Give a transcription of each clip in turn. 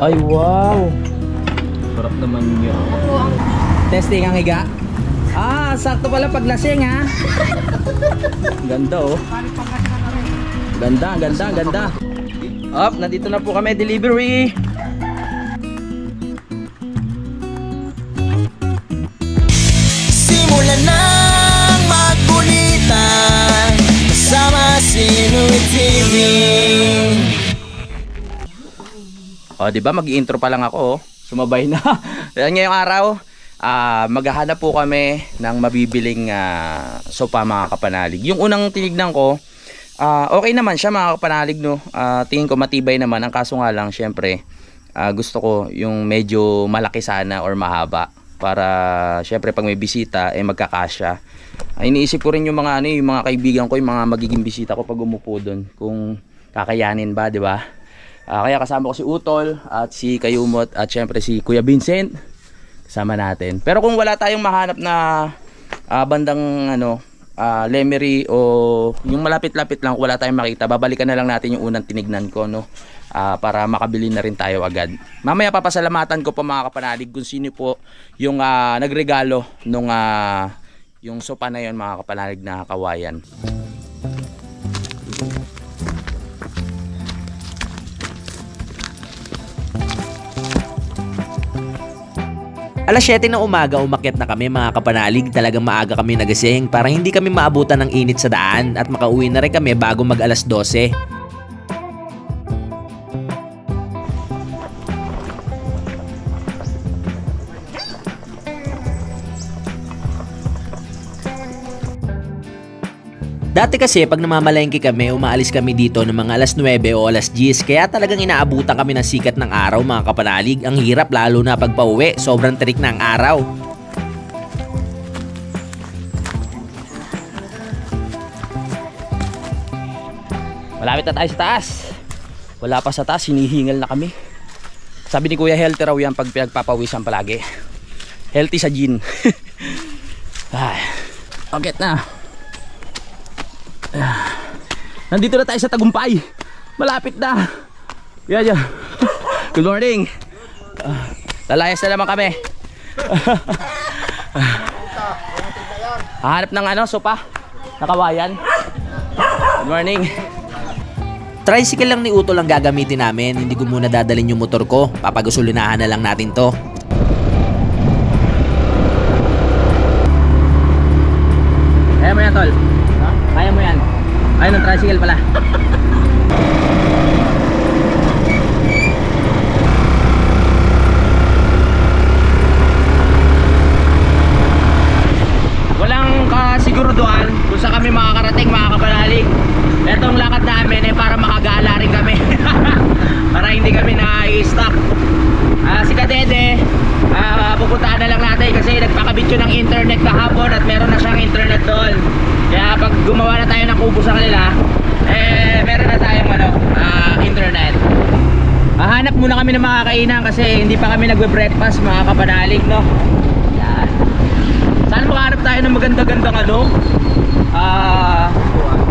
Ay, wow. Sarap naman yun. Testing ang higa. Ah, sakto pala pag lasing ha. Ganda oh. Ganda, ganda, ganda. Up, nandito na po kami, delivery. Simulan nang magkulitan kasama si Louie TV. O, di ba mag-i-intro pa lang ako, oh. Sumabay na. Ngayong araw, maghahanap po kami ng mabibiling sopa mga kapanalig. Yung unang tinignan ko, okay naman siya mga kapanalig, no. Tingin ko matibay naman. Ang kaso nga lang, syempre, gusto ko yung medyo malaki sana or mahaba para syempre pag may bisita magkakasya. Iniisip ko rin yung mga yung mga kaibigan ko, yung mga magiging bisita ko pag umupo doon, kung kakayanin ba, di ba? Kaya kasama ko si Utol at si Kayumot at syempre si Kuya Vincent kasama natin. Pero kung wala tayong mahanap na bandang Lemery o yung malapit-lapit lang, wala tayong makita, babalikan na lang natin yung unang tinignan ko, no? Para makabili na rin tayo agad. Mamaya papasalamatan ko po mga kapanalig kung sino po yung nagregalo nung yung sopa na yon mga kapanalig na kawayan. Alas 7 ng umaga umakyat na kami mga kapanalig. Talagang maaga kami nagising para hindi kami maabutan ng init sa daan at makauwi na rin kami bago mag alas 12. Dati kasi pag namamalengke kami, umaalis kami dito ng mga alas 9 o alas 10, kaya talagang inaabutan kami ng sikat ng araw mga kapanalig. Ang hirap lalo na pag pauwi, sobrang terik na ang araw. Malapit na tayo sa taas. Wala pa sa taas, hinihingal na kami. Sabi ni Kuya, healthy raw yan pag pinagpapawisan palagi. Healthy sa gin. Okay na. Nandito na tayo sa Tagumpay. Malapit na. Yan. Good morning. Lalayas na naman kami. Hanap ng sopa na kawayan. Good morning. Tricycle lang ni Utol ang gagamitin namin. Hindi ko muna dadalhin yung motor ko. Papagusulinahan na lang natin to. Kaya mo yan, Tol. Kaya mo yan. Ayun ang tricycle pala. Walang kasiguraduhan kung saan kami makakarating mga kapanalig. Etong lakad namin para makagala rin kami. Para hindi kami na-i-stuck. Si Kadede, pupuntaan na lang natin kasi nagpakabit yun ng internet kahapon at meron na siyang internet doon. Kaya pag gumawa na tayo ng kubo sa kanila, meron na tayong internet. Hanap muna kami ng mga kainan kasi hindi pa kami nagbe-breakfast mga kapanalig, no? Yan. Sana makahanap tayo ng maganda-gandang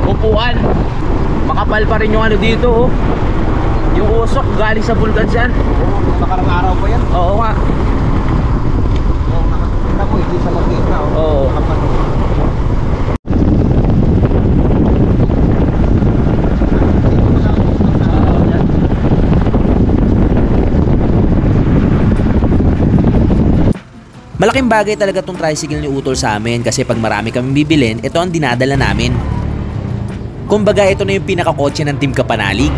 upuan. Makapal pa rin yung dito, oh. Yung usok galing sa bulkan dyan. Nakarang araw pa yan. Oo nga. Nakakita mo, hindi sa mag-ina. Oo. Malaking bagay talaga tong tricycle ni Utol sa amin kasi pag marami kaming bibilin, ito ang dinadala namin. Kumbaga ito na yung pinakakotse ng Team Kapanalig.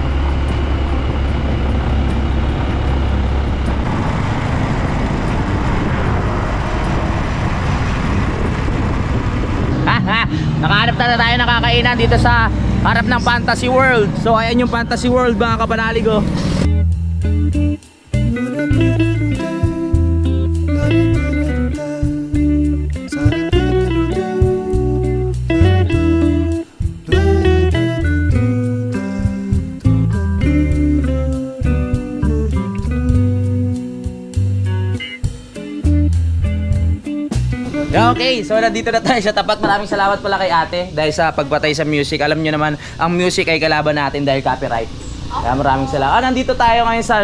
Nakahanap na tayo ng kakainan dito sa harap ng Fantasy World. So ayan yung Fantasy World mga kapanalig, oh. Okay, so nandito na tayo sa tapat. Maraming salamat pala kay ate dahil sa pagpatay sa music. Alam nyo naman, ang music ay kalaban natin dahil copyright. Kaya maraming salamat. Nandito tayo ngayon sa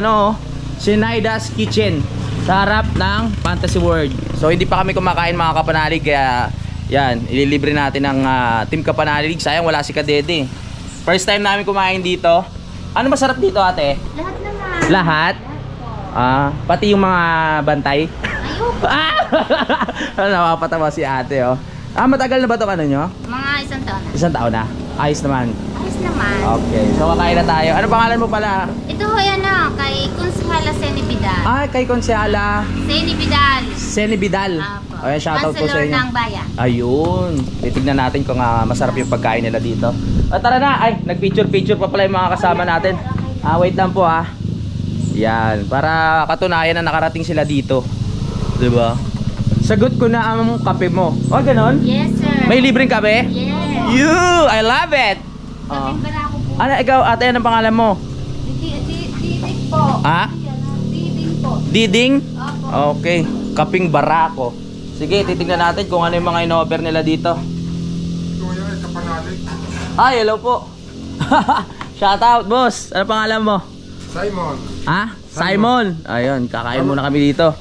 Sinaida's Kitchen sa harap ng Fantasy World. So hindi pa kami kumakain mga kapanalig, kaya yan, ililibre natin ng Team Kapanalig. Sayang wala si Kadede. First time namin kumain dito. Ano masarap dito, ate? Lahat naman. Lahat? Pati yung mga bantay? Ayoko. Napapatawa si ate, oh. Matagal na ba itong ano nyo? Mga isang taon na. Isang taon na? Ayos naman. Ayos naman. Okay, so kakain na tayo. Ano pangalan mo pala? Ito ho yan kay Consuela Seni Vidal. Kay Consiala Seni Vidal. Seni Vidal. Apo. Ayan, shoutout po sa Councilor inyo. ng bayan. Ayun. Titignan natin kung masarap yung pagkain nila dito. Tara na. Ay, nag-picture-picture pa pala yung mga kasama natin. Wait lang po Yan, para katunayan na nakarating sila dito. 'Di ba? Sagot ko na ang kape mo. Ganon? Yes, sir. May libreng kape? Yes. You! I love it! Kapit ba na ako po? Ano, ikaw, ate, anong pangalan mo? Diding po. Diding po. Diding? Opo. Okay. Kaping barako. Sige, titignan natin kung ano yung mga in-offer nila dito. Hello po. Shout out, boss. Ano pangalan mo? Simon. Simon. Ayun, kakain muna kami dito.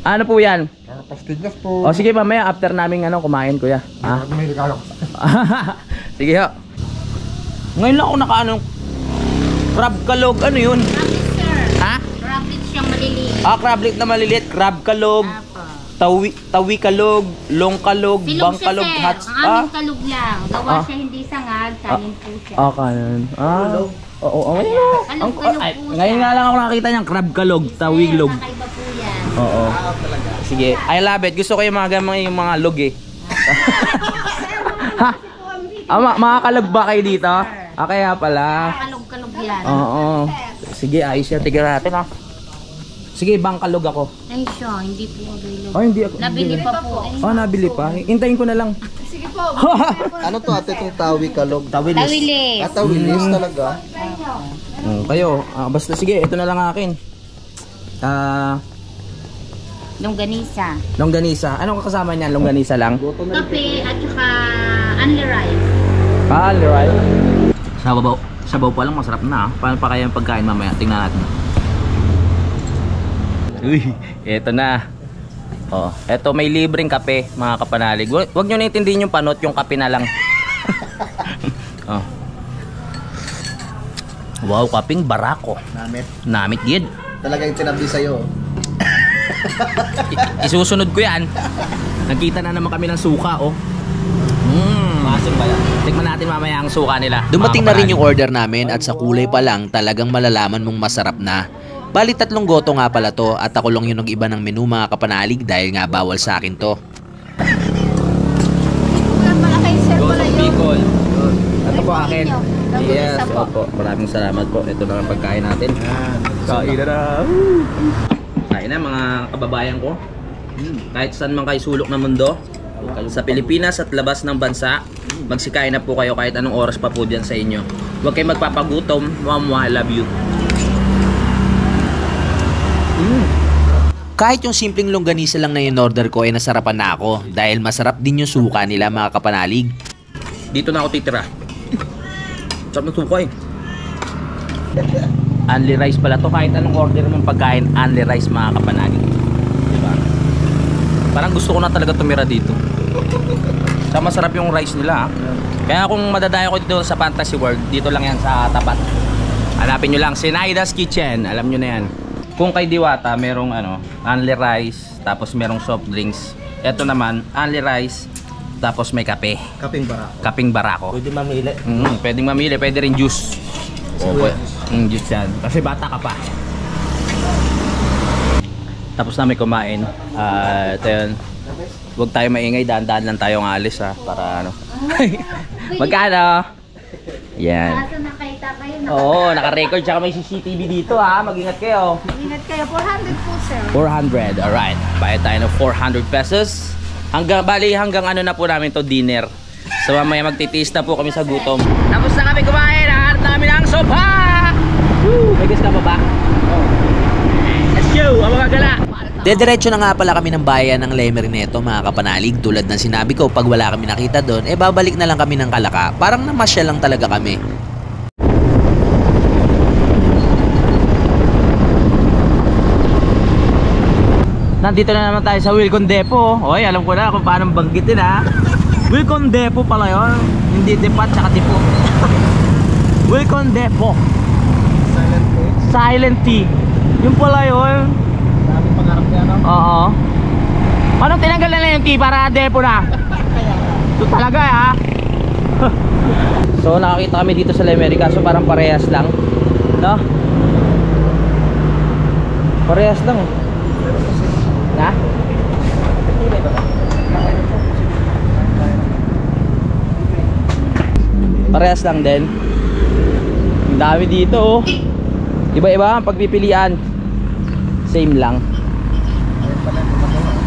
Ano po yan? Pastillas po. O sige, mamaya after namin kumain, kuya. May regalo. Sige ho. Ngayon lang ako nakaano. Crab kalog, ano yun? Rabbit, sir. Rabbit siyang maliliit. Crablet na maliliit. Crab kalog, Apo. tawi kalog, long kalog, Silog bang siya, kalog, sir. hats. Ang aming kalog lang. Gawa siya hindi sangag. Kanin po siya. Kanan. Oo, Kalog, kalog po siya. ngayon nga lang ako nakakita niyang crab kalog, tawilog. Kakaiba po yan. Oo. Sige, I love it. Gusto ko yung yung mga log Ha? Makakalog ba kayo dito? Kaya pala. Kalog-kalog yan. Oo. Sige, ayos yan. Tignan natin Sige, bang kalog ako. Ay siya, hindi po available. Hindi ako. Nabili pa po. Nabili pa. Hintayin ko na lang. Ano to ate itong tawi kalog? Tawilis. Tawilis talaga. Kayo, basta sige, ito na lang akin. Longganisa. Longganisa. Anong kasama niyan? Longganisa lang? Kape at saka only rice. Alright. Sabaw pa lang masarap na. Paano pa kaya yung pagkain mamaya? Tingnan natin. Uy, eto na. Eto may libreng kape, mga kapanalig. Huwag nyo naintindihin yung panot, yung kape na lang. Wow, kaping barako. Namit gid. Talaga yung tinabi sa'yo. Isusunod ko yan. Nakita na naman kami ng suka, Masin ba yan? Tikman natin mamaya ang suka nila. Dumating na rin yung order namin at sa kulay pa lang talagang malalaman mong masarap na. Bali 3 goto nga pala to at ako lang yung nag-iba ng menu mga kapanalig dahil nga bawal sa akin to. Goto Bicol. Ito po akin. Yes, opo. Maraming salamat po. Ito na ang pagkain natin. Kain na. Kain na mga kababayan ko. Kahit saan man kayo sulok ng mundo, sa Pilipinas at labas ng bansa, magsikain na po kayo kahit anong oras pa po dyan sa inyo. Huwag kayong magpapagutom. Mama, I love you. Kahit yung simpleng longganisa lang na in-order ko ay nasarapan na ako dahil masarap din yung suka nila mga kapanalig. Dito na ako titira. Sarap ng suka Only rice pala to. Kahit anong order mong pagkain, only rice mga kapanalig. Diba? Parang gusto ko na talaga tumira dito. Sa masarap yung rice nila. Kaya kung madadayo ko dito sa Fantasy World, dito lang yan sa tapat. Hanapin nyo lang, Sinaida's Kitchen. Alam nyo na yan. Kung kay Diwata, merong only rice, tapos merong soft drinks. Ito naman, only rice, tapos may kape. Kaping barako. Kaping barako. Pwede mamili. Pwedeng mamili, pwede rin juice. Juice yan. Kasi bata ka pa. Tapos namin kumain. Ito yun. Huwag tayo maingay, daan-daan lang tayong alis para Magkano? Yan. Kaso nakita kayo. Oo, naka-record tsaka may CCTV dito Mag-ingat kayo. Ingat kayo. 400 po, sir. 400, alright. Bayad tayo ng 400 pesos. Hanggang ano na po namin to, dinner. So mamaya magtitiis na po kami sa gutom. Tapos na kami kumain. Nahanap na kami ng sopa! Woo! May gas ka pa ba? Let's go! Ang mga gala! Dediretso na nga pala kami ng bayan ng Lemerneto mga kapanalig. Tulad ng sinabi ko, pag wala kami nakita doon, babalik na lang kami ng Kalaka. Parang namasya lang talaga kami. Nandito na naman tayo sa Wilcon Depot. Oy, alam ko na kung paano banggitin ha. Wilcon Depot pala yun. Hindi depat tsaka tipo. Wilcon Depot. Silent T. Yung pala yun. Dami pangarap niya, no? Oo. Anong tinanggal na yung T para Depot na? Ito talaga ha. So nakakita kami dito sa Lemerica. So parang parehas lang, no? Parehas lang eh. Na? Parehas lang din. Ang dami dito oh. Iba-iba ang pagpipilian. Same lang.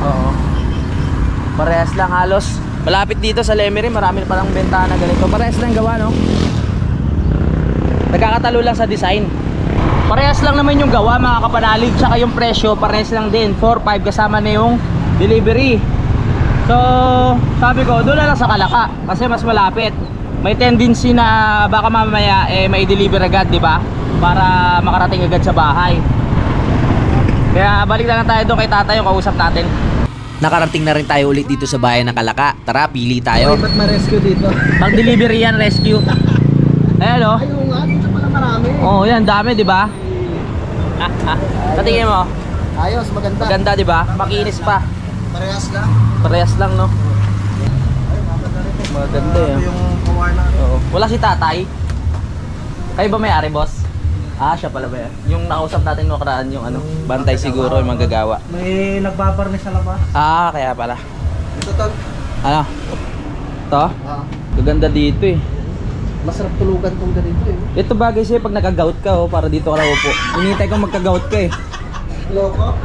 Oo. Parehas lang halos. Malapit dito sa Lemery, marami pa lang bentahan na ganito. Parehas lang gawa, no? Nagkakatalo lang sa design. Parehas lang naman yung gawa, mga kapanalig. Tsaka yung presyo, parehas lang din. 4-5 kasama na yung delivery. So, sabi ko, doon na lang sa Kalaka. Kasi mas malapit. May tendency na baka mamaya may deliver agad, di ba? Para makarating agad sa bahay. Kaya balik na lang tayo doon kay tatay yung kausap natin. Nakarating na rin tayo ulit dito sa bayan ng Kalaka. Tara, pili tayo. Ay, ba't ma-rescue dito? Pang delivery yan, rescue. Ayan o. Ay, oo nga, dito pala marami. Oo, yan, dami, di ba? Patingin mo. Ayos, maganda. Maganda, di ba? Makinis pa. Parehas lang. Parehas lang, no? Maganda yan. Yung kuha na. Oo. Wala si tatay. Kayo ba may-ari, boss? Ah, siya pala ba yan? Yung nakausap natin nung nakaraan, yung ano, bantay siguro, yung manggagawa. May nagbabarnis sa labas. Ah, kaya pala. Ito to. Ano? Ito? Gaganda dito eh. Masarap tulugan tong ganito eh. Ito bagay sa'yo pag naka-gout ka, oh, para dito ka na upo. Hinihintay ko magka-gout ka eh. Loko.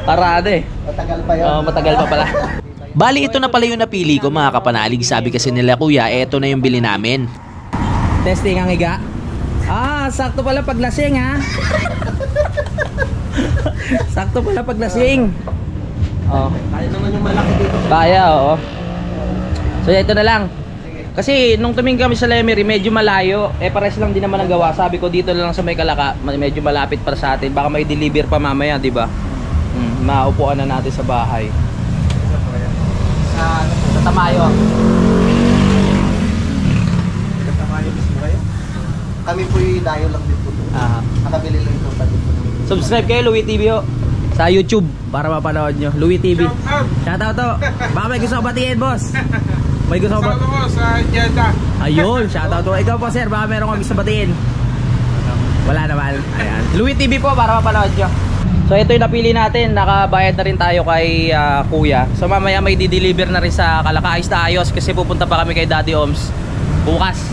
Parada eh. Matagal pa yun. Oo, matagal pa pala. Bali, ito na pala yung napili ko, mga kapanalig. Sabi kasi nila, kuya, eto na yung bili namin. Testing ang higa. Ah, sakto pala paglasing ha. Sakto pala paglasing. Oh. Kaya naman yung malaki dito. Kaya, oo. So ito na lang. Kasi nung tumingin kami sa Lemery, medyo malayo. Pares lang din naman ang gawa. Sabi ko dito lang sa may Kalaka, medyo malapit para sa atin. Baka may deliver pa mamaya, di ba? Maupuan na natin sa bahay. Sa Tamayo. Kami po'y dayo lang dito. Nakabili lang ito pa dito. Subscribe kayo, Louie TV ho. Sa YouTube para mapanood nyo. Louie TV. Shoutout to. Baka may gusto ko batiin, boss. May gusto ko ba? Sa Jeddah. Ayun, shoutout to. Ikaw po, sir, baka meron ko gusto batiin. Wala naman. Ayan. Louie TV po para mapanood nyo. So ito yung napili natin. Nakabayad na rin tayo kay kuya. So mamaya may di-deliver na rin sa Kalaka. Ayos na ayos kasi pupunta pa kami kay Daddy Oms bukas.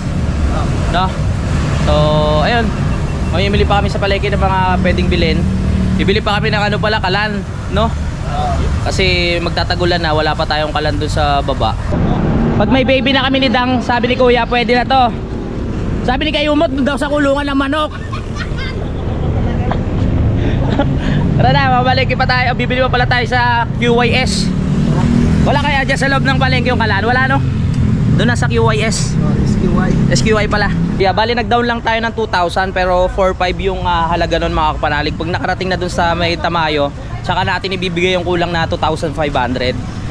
No? So ayun. Mamimili pa kami sa palengke ng mga pwedeng bilhin. Bibili pa kami ng ano pala, kalan, no? Kasi magtatagulan na, wala pa tayong kalan dun sa baba. Pag may baby na kami ni Dang, sabi ni kuya, pwede na to. Sabi ni Kayumot, doon daw sa kulungan ng manok. Tara na, mabalengke pa tayo. Bibili pa pala tayo sa QYS. Wala kaya dyan sa loob ng palengke yung kalan? Wala, no? Doon na sa QYS. SQY pala. Yeah, bali nag-down lang tayo ng 2,000 pero 4,500 yung halaga nun, mga kapanalig. Pag nakarating na dun sa may Tamayo, tsaka natin ibibigay yung kulang na 2,500.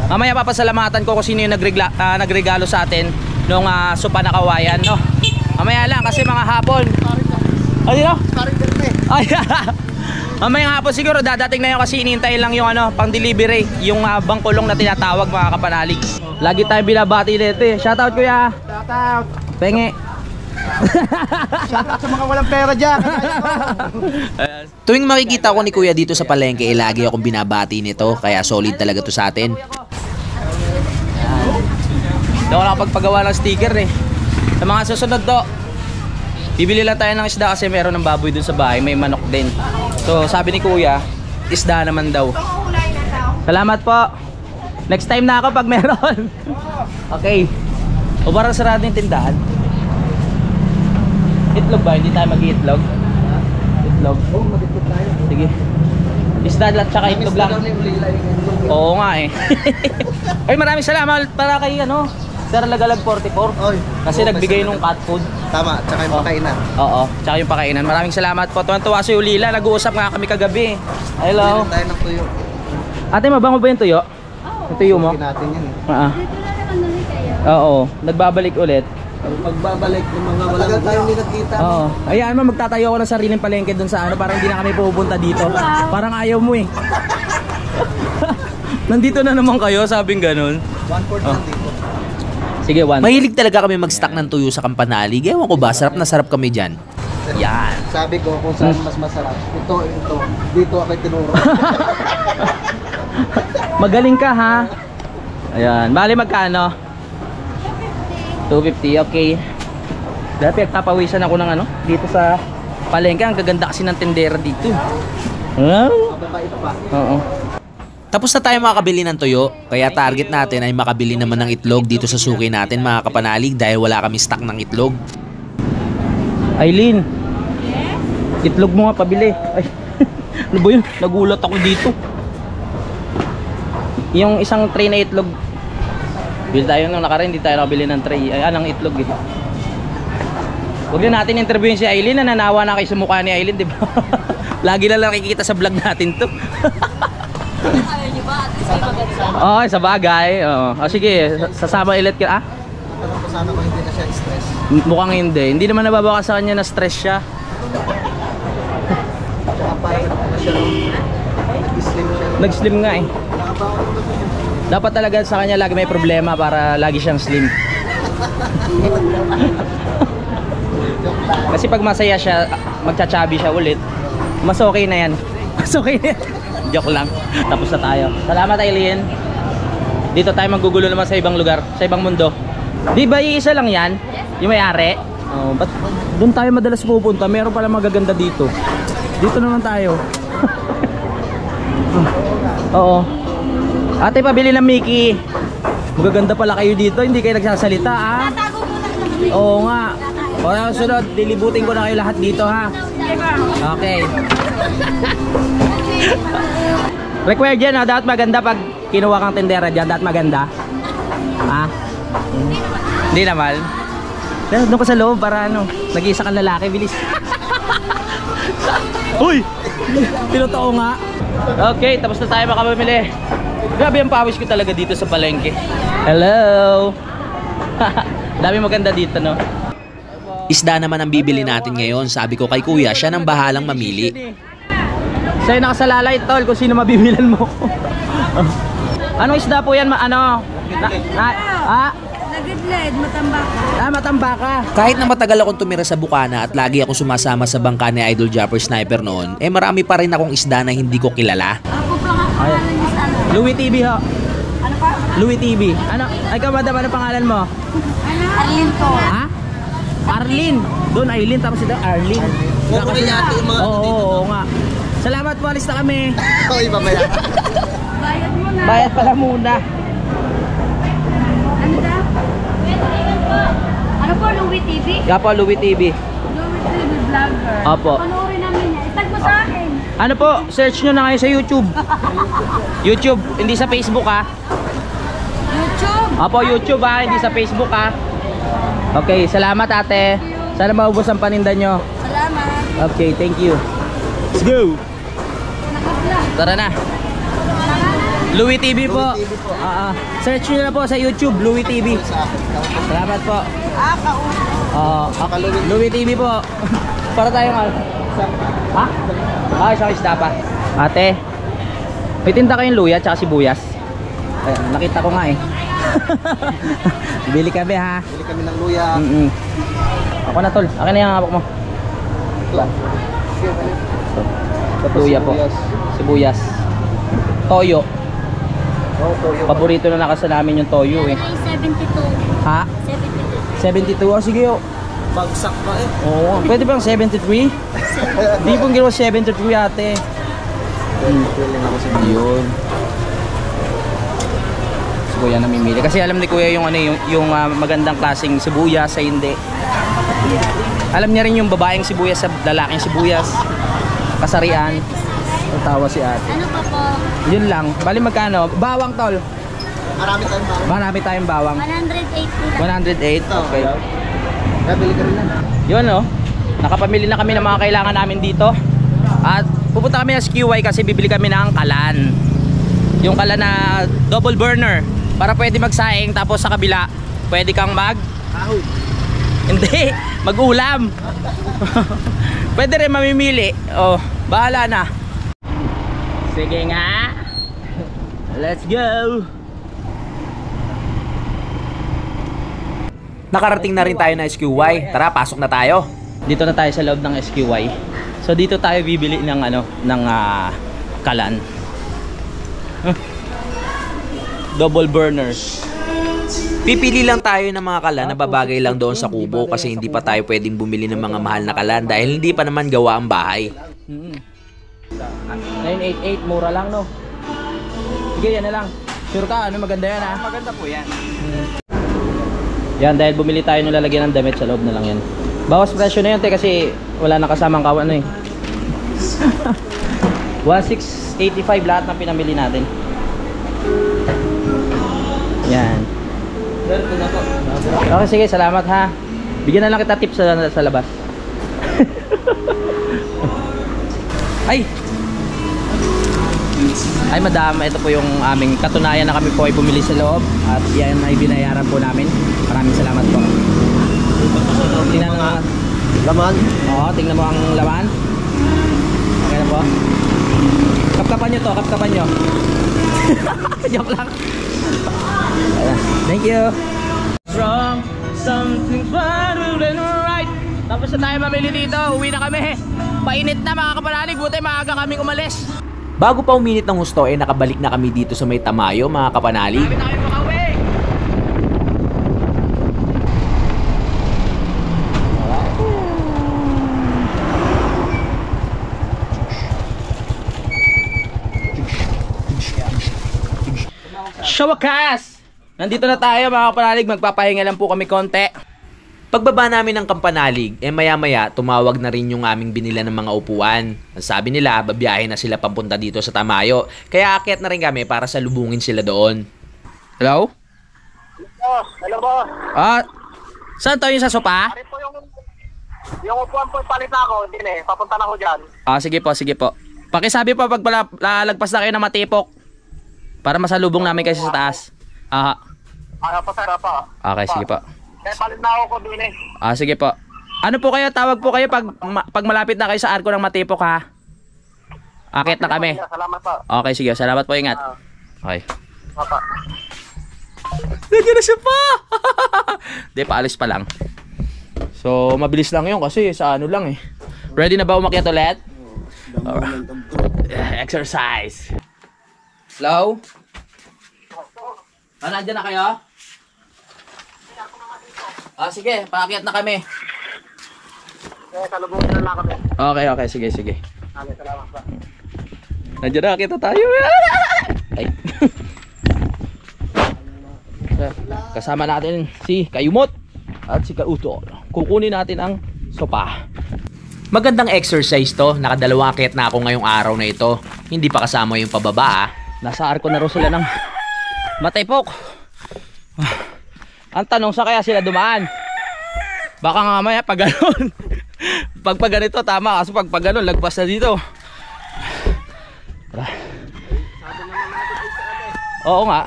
Mamaya papasalamatan ko kung sino yung nagregalo sa atin nung sopa na kawayan, no? Mamaya lang kasi mga hapon. Ay, no? Ay, mamaya hapon siguro dadating na yun kasi inintay lang yung ano, pang delivery, yung bangkulong na tinatawag, mga kapanalig. Lagi tayong binabati dito eh. Shoutout kuya. Shoutout. Penge. Shoutout sa mga walang pera dyan. Tuwing makikita ko ni kuya dito sa palengke, lagi akong binabati nito. Kaya solid talaga to sa atin. Hindi ako nakapagpagawa ng sticker eh. Sa mga susunod to, bibili lang tayo ng isda kasi meron ng baboy dun sa bahay. May manok din. So sabi ni kuya, isda naman daw. Salamat po. Next time na ako pag meron. Okay. O parang sarado yung tindahan. Itlog ba? Hindi tayo mag-iitlog? Itlog? Oo, mag-itlog tayo. Sige. Isda at saka itlog lang. Oo nga eh. Ay, maraming salamat para kay ano, Sir, Lagalag 44. Oy. Kasi nagbigay nung cat food. Tama, tsaka yung pagkainan. Oo, tsaka yung pakainan. Maraming salamat po. Tuwan-tuwa si Ulila. Nag-uusap nga kami kagabi. Hello. Bilhin tayo ng tuyo. Ate, mabango ba yung tuyo? Yung tuyo mo? Bilhin natin yan. Dito na naman ulit kayo. Oo, nagbabalik ulit. Pagbabalik ng mga walang tagal tayo hindi nagkita. Oo. Ayan, magtatayo ako ng sariling palengke dun sa ano. Parang hindi na kami pupunta dito. Parang ayaw mo eh. Nandito na naman kayo, sabing ganun. 1/4 lang dito. Sige, 1. Mahilig talaga kami mag-stock ng tuyo sa Kampanalig. Ewan ko ba, sarap na sarap kami dyan. Yan. Sabi ko kung saan mas masarap. Ito. Dito ako tinuro. Magaling ka ha. Ayan, bali magkano? 250, okay. Dati nagpapawisan ako ng ano, dito sa palengke. Ang gaganda kasi ng tendera dito. Mababait pa. Oo. Tapos na tayo makabili ng tuyo, kaya target natin ay makabili naman ng itlog dito sa suki natin mga kapanalig dahil wala kami stock ng itlog. Aileen. Itlog mo nga pabili. Ay. Ano ba yun? Nagulat ako dito. Yung isang tray na itlog. Bili tayo nung nakaraan, hindi tayo nakabili ng tray. Ay, ng itlog eh. Huwag na natin interviewin si Aileen. Nananawa na kayo sa mukha ni Aileen, di ba? Lagi na lang nakikita sa vlog natin to. Oo, sa bagay. Oo. O sige, sasama ulit ka. Ah? Tanong ko sana kung hindi na siya stress. Mukhang hindi. Hindi naman nababawas sa kanya na stress siya. Tsaka parang ano siya, nag-slim siya. Nag-slim nga eh. Nakabawa ko siya. Dapat talaga sa kanya lagi may problema para lagi siyang slim. Kasi pag masaya siya, magchachabi siya ulit, mas okay na yan. Mas okay na yan. Joke lang. Tapos na tayo. Salamat Aileen. Dito tayo magugulo naman sa ibang lugar, sa ibang mundo. Di ba iisa lang yan? Yung may-ari? Oh, ba't doon tayo madalas pupunta? Meron pala magaganda dito. Dito naman tayo. Oo. Ate, pabili ng Mickey. Magaganda pala kayo dito. Hindi kayo nagsasalita, ah. Tatago mo lang naman. Oo nga. O, sunod, dilibutin ko na kayo lahat dito, ha. Okay. Required yan, ha? Dapat maganda pag kinuha kang tendera dyan. Dapat maganda. Ha? Hindi naman. Doon ko sa loob para ano, nag-iisa kang lalaki, bilis. Uy! Tinotoo nga. Okay, tapos na tayo makapamili. Grabe ang pawis ko talaga dito sa palengke. Hello! Dami maganda dito, no? Isda naman ang bibili natin ngayon. Sabi ko kay kuya, siya nang bahalang mamili. Sa'yo nakasalalay, tol, kung sino mabibilan mo. Anong isda po yan? Nagidled, matambaka. Matambaka. Kahit na matagal akong tumira sa Bukana at lagi ako sumasama sa bangka ni Idol Japper Sniper noon, marami pa rin akong isda na hindi ko kilala. Ako pa nga pangalan niya sa ano. Louie TV ho. Ano pa? Louie TV. Ano? Ikaw madam, ano pangalan mo? Ano? Arlene po. Ha? Arlene. Doon Aileen, tapos ito Arlene. Huwag ko yate yung mga Oo nga. Salamat po, alis na kami. Okay, mamaya. Bayad mo na. Bayad pala muna. Ano daw? Ano po, Louie TV? Kaya po, Louie TV. Louie TV vlogger. Opo. Panoorin namin niya. Itag mo sa akin. Ano po, search nyo na kayo sa YouTube. YouTube, hindi sa Facebook ha. YouTube. Opo, YouTube ha, hindi sa Facebook ha. Okay, salamat ate. Sana maubos ang paninda nyo. Salamat. Okay, thank you. Let's go! Tara na. Louie TV po. Search nyo na po sa YouTube, Louie TV. Salamat po. Louie TV po. Para tayong ha? Isang isda pa. Ate, may tinda kayong luya at sibuyas. Ayan, nakita ko nga eh. Bili kami ha. Bili kami ng luya. Ako na tol, akin na yung hawak mo. Luya po. Sibuyas. Toyo. Oh, toyo. Paborito na nakasa namin yung toyo eh. 72. Ha? 72. 72? Oh, sige oh. Bagsak pa eh. Oo. Pwede bang 73? Di pong ginawa 73 ate. Feeling ako sa Yun. Si Kuya namimili. Kasi alam ni Kuya yung ano yung magandang klaseng sibuyas sa hindi. Alam niya rin yung babaeng sibuyas sa lalaking sibuyas. Kasarian. Tatawa si ate. Ano pa po? Yun lang. Bali magkano? Bawang tol. Marami tayong bawang. 180 lang. 108. Okay. Kabili ka rin lang. Yun oh. Nakapamili na kami ng mga kailangan namin dito. At pupunta kami sa SQY kasi bibili kami ng kalan. Yung kalan na double burner para pwede magsaing, tapos sa kabila pwede kang hindi, mag-ulam. Pwede rin mamimili. Oh, bahala na. Sige nga. Let's go. Nakarating na rin tayo na SQY. Tara, pasok na tayo. Dito na tayo sa loob ng SQY. So dito tayo bibili ng kalan. Double burners. Pipili lang tayo ng mga kalan na babagay lang doon sa kubo kasi hindi pa tayo pwedeng bumili ng mga mahal na kalan dahil hindi pa naman gawa ang bahay. 988, mura lang no. Sige, yan na lang. Sure ka, maganda yan ha? Maganda po yan. Yan, dahil bumili tayo ng lalagyan ng damit, sa loob na lang yan. Bawas presyo na yun kasi wala na kasamang kawan eh. 1685 lahat ng pinamili natin. Yan. Okay, sige, salamat ha. Bigyan na lang kita tips sa labas. Ay madam, ito po yung aming katunayan na kami po ay bumili sa loob. At yan ay binayaran po namin. Maraming salamat po. Tingnan mo ang Laman. Oo, tingnan mo ang laman. Okay na po. Kapkapan nyo to, kapkapan nyo. Joke lang. Thank you. Wrong, something's wrong and right. Tapos na tayo mamili dito, uwi na kami. Painit na mga kapanalig, buti maaga kaming umalis. Bago pa uminit ng husto nakabalik na kami dito sa may Tamayo mga kapanalig. Kami tayo makauwi. Sa wakas, nandito na tayo mga kapanalig, magpapahinga lang po kami konti. Pagbaba namin ng Kampanalig, maya-maya tumawag na rin yung aming binila ng mga upuan. Ang sabi nila, babiyahe na sila papunta dito sa Tamayo. Kaya aakyat na rin kami para salubungin sila doon. Hello? Hello po. Saan to yung sa sopa? Ari po yung upuan po palit na ako, hindi na papunta na ako dyan. Sige po, sige po. Pakisabi po pag lalagpas na kayo ng Matipok para masalubong namin kayo sa taas. Pasara pa. Okay, sige po. Kaya palit na ako din Sige po. Ano po kayo, tawag po kayo pag malapit na kayo sa arko ng Matipok ha? Akit na kami. Salamat po. Okay, sige. Salamat po, ingat. Okay. Papa. Nandiyan na siya pa! Di, paalis pa lang. So, mabilis lang yun kasi sa ano lang eh. Ready na ba umakyat ulit? Exercise. Hello? Nandiyan na kayo? Sige, paakyat na kami. Salubungin na lang kami. Okay, sige. Salamat po. Nandiyan na, kita tayo. Ay. Kasama natin si Kayumot at si Kautol. Kukunin natin ang sopa. Magandang exercise to. Nakadalawang akyat na ako ngayong araw na ito. Hindi pa kasama yung pababa Nasa arko na rin sila ng Matipok. Ang tanong, sa kaya sila dumaan? Baka nga mamaya pag ganun. Pag ganito tama, kasi pag ganun lagpas na dito. Oo nga.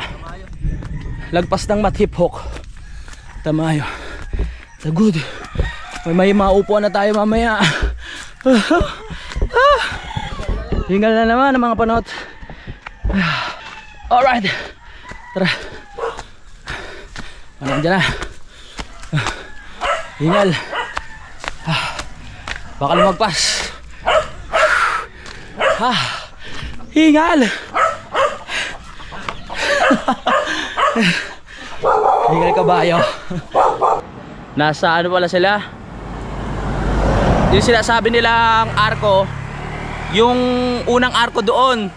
Lagpas ng Matipok. Tamayo. The good. May maupuan na tayo mamaya. Hingal na naman ang mga panot. Alright. Tara. Nandiyan na. Hingal. Baka lumagpas. Hingal. Hingal kabayo. Nasa ano pala sila? Yung sinasabi nilang arko, yung unang arko doon.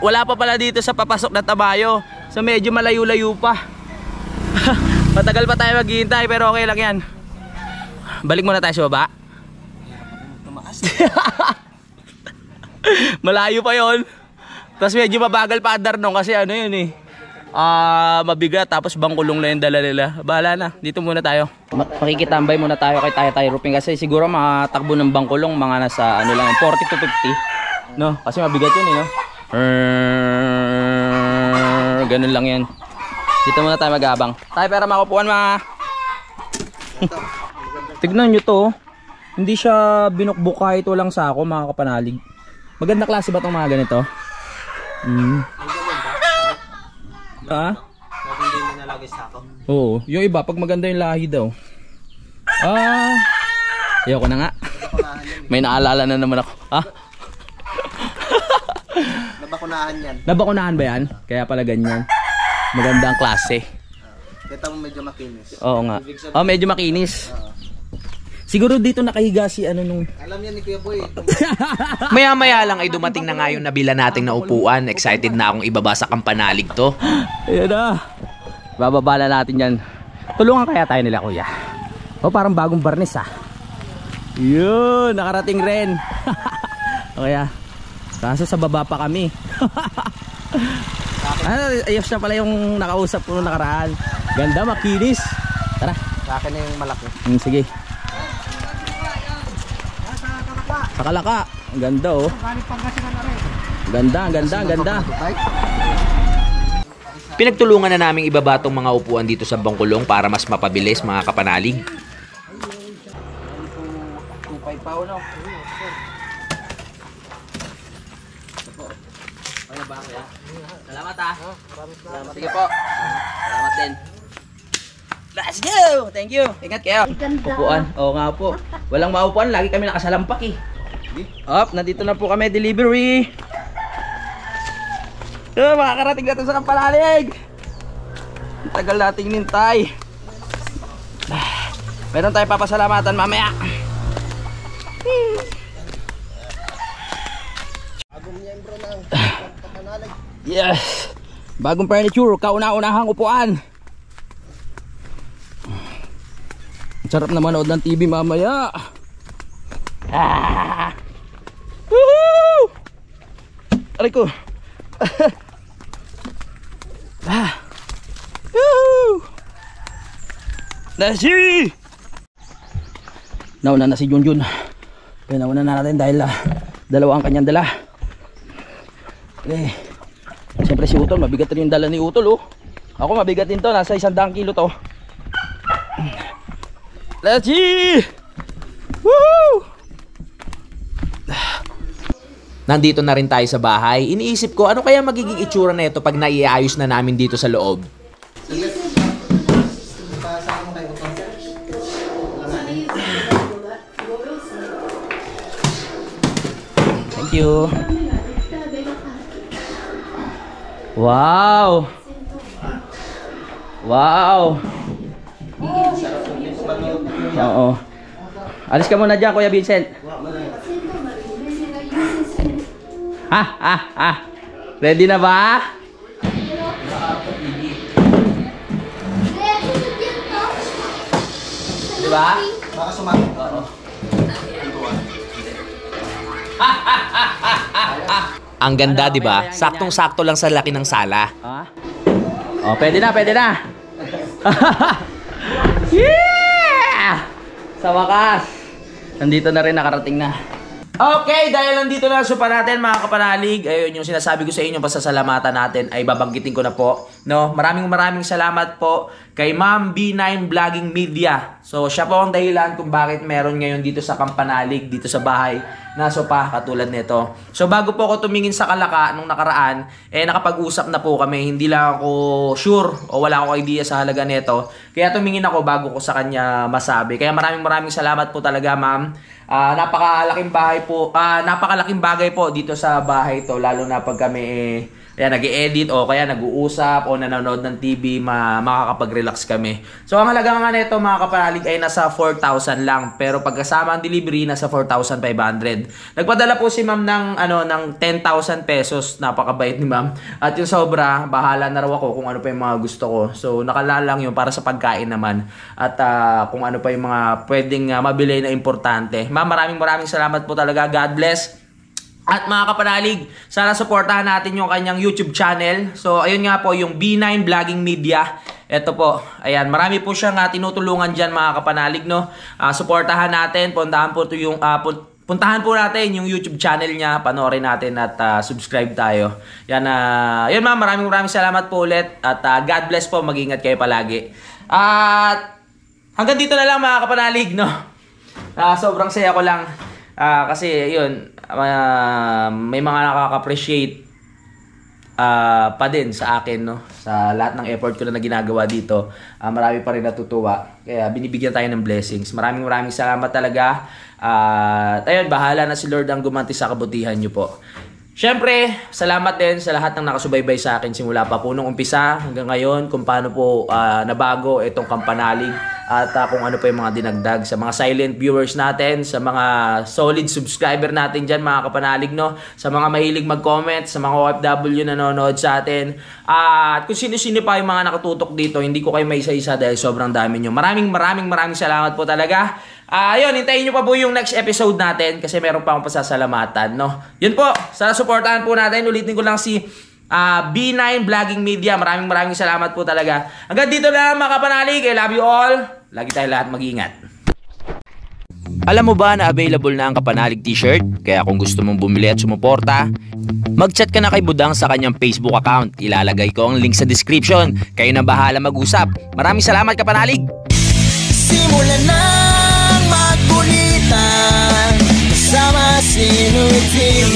Wala pa pala dito sa papasok na Tamayo. So medyo malayo-layo pa. Matagal pa tayo maghihintay pero okay lang yan. Balik muna tayo sa baba. Malayo pa yon. Tapos medyo mabagal pa andar nung kasi ano yun eh. mabigat tapos bangkulong lang yung dala nila. Bahala na, dito muna tayo. Makikitambay muna tayo kay Taytay Roofing kasi siguro makatakbo ng bangkulong mga nasa ano lang 40 to 50. No, kasi mabigat yun no. Ganun lang yan. Dito muna tayo mag-abang. Tayo para makupuan Tignan nyo to. Hindi siya binukbuk kahit walang sako mga kapanalig. Maganda klase ba itong mga ganito? Hindi mo nalagay sako. Oo, yung iba pag maganda yung lahi daw. Ayoko na nga. May naalala na naman ako. Nabakunahan yan. Nabakunahan ba yan? Kaya pala ganyan. Maganda ang klase. Kita mo medyo makinis. Oo nga. Medyo makinis. Siguro dito nakahiga si ano nung... Alam yan ni Kuya Boy. Maya-maya lang ay dumating na nga yung nabila nating naupuan. Excited na akong ibaba sa kampanalig to. Ayan na. Bababa na natin yan. Tulungan kaya tayo nila kuya. Parang bagong barnis Yun, nakarating rin. Kaya, kaso sa baba pa kami. Ayos na pala yung nakausap ko nung nakaraan. Ganda, makinis. Tara. Sa akin na yung malaki. Sige. Sakalaka. Ang ganda Ganda, ang ganda, ang ganda. Pinagtulungan na naming ibaba tong mga upuan dito sa bangkulong para mas mapabilis mga kapanalig. 2.5 pa no? Salamat Sige po. Salamat din. Let's go! Thank you. Ingat kayo. Upuan. Oo nga po. Walang maupuan. Lagi kami nakasalampak nandito na po kami. Delivery. Makakarating natin sa Kampanalig. Tagal nating nintay. Meron tayong papasalamatan mamaya. Bagong miyembro ng Kampanalig. Yes. Bagong furniture. Kauna-unahang upuan. Sarap na manood ng TV mamaya. Woohoo! Aray ko. Woohoo! Nasi! Nauna na si Junjun. Kaya nauna na natin dahil dalawa ang kanyang dala. Okay. Siyempre si Utol, mabigat rin yung dala ni Utol Ako mabigat din to, nasa 100 kilo to. Let's see! Woo! Nandito na rin tayo sa bahay. Iniisip ko ano kaya magiging itsura na ito pag naiayos na namin dito sa loob. Thank you. Wow! Wow! Oo. Alis ka muna dyan, Kuya Vincent. Ready na ba? Diba? Baka sumaki. Oo. Ang ganda, di ba? Saktong-sakto lang sa laki ng sala. Pwede na, pwede na. Yeah! Sa wakas, nandito na rin, nakarating na. Okay, dahil nandito na supa natin mga kapanalig, ayun yung sinasabi ko sa inyo, pasasalamatan natin ay babanggitin ko na po. No, maraming salamat po kay Ma'am B9 Vlogging Media. So siya po ang dahilan kung bakit meron ngayon dito sa Kampanalig, dito sa bahay na sopa katulad nito. So bago po ako tumingin sa Kalaka nung nakaraan, nakapag-usap na po kami. Hindi lang ako sure o wala akong idea sa halaga nito. Kaya tumingin ako bago ko sa kanya masabi. Kaya maraming salamat po talaga, ma'am. Napakalaking bahay po, napakalaking bagay po dito sa bahay to, lalo na pag kami nag-i-edit o kaya nag-uusap o nanonood ng TV, makakapag-relax kami. So ang halaga nga nito mga kapanalig ay nasa 4,000 lang, pero pagkasama ang delivery nasa 4,500. Nagpadala po si ma'am ng 10,000 pesos. Napakabait ni ma'am. At yung sobra, bahala na raw ako kung ano pa yung mga gusto ko. So nakalalang yun para sa pagkain naman. At kung ano pa yung mga pwedeng mabili na importante. Ma'am, maraming salamat po talaga. God bless. At mga kapanalig, sana suportahan natin yung kanyang YouTube channel. So, ayun nga po, yung B9 Vlogging Media. Ito po, ayan, marami po siyang tinutulungan dyan mga kapanalig, no? Suportahan natin, puntahan po natin yung YouTube channel niya, panoorin natin at subscribe tayo. Yan, yun ma'am, maraming salamat po ulit. At God bless po, mag-ingat kayo palagi. At hanggang dito na lang mga kapanalig, no? Sobrang saya ko lang. Kasi yun, may mga nakaka-appreciate pa din sa akin, no? Sa lahat ng effort ko na ginagawa dito. Marami pa rin natutuwa. Kaya binibigyan tayo ng blessings. Maraming salamat talaga. At ayun, bahala na si Lord ang gumanti sa kabutihan nyo po. Syempre, salamat din sa lahat ng nakasubaybay sa akin simula pa po nung umpisa hanggang ngayon, kung paano po nabago itong Kampanalig at kung ano pa yung mga dinagdag sa mga silent viewers natin, sa mga solid subscriber natin dyan mga kapanalig, no? Sa mga mahilig mag-comment, sa mga OFW na nanonood sa atin, at kung sino-sino pa yung mga nakatutok dito, hindi ko kayo may isa-isa dahil sobrang dami nyo. Maraming salamat po talaga. Ayun, hintayin nyo pa po yung next episode natin kasi meron pa akong pasasalamatan, no? Yun po, sana supportahan po natin. Ulitin ko lang si B9 Vlogging Media. Maraming salamat po talaga. Hanggang dito lang mga kapanalig. I love you all. Lagi tayo lahat mag-ingat. Alam mo ba na available na ang Kapanalig t-shirt? Kaya kung gusto mong bumili at sumuporta, mag-chat ka na kay Budang sa kanyang Facebook account. Ilalagay ko ang link sa description. Kayo na bahala mag-usap. Maraming salamat Kapanalig! Simulan nang magkulitan kasama Sinoy TV.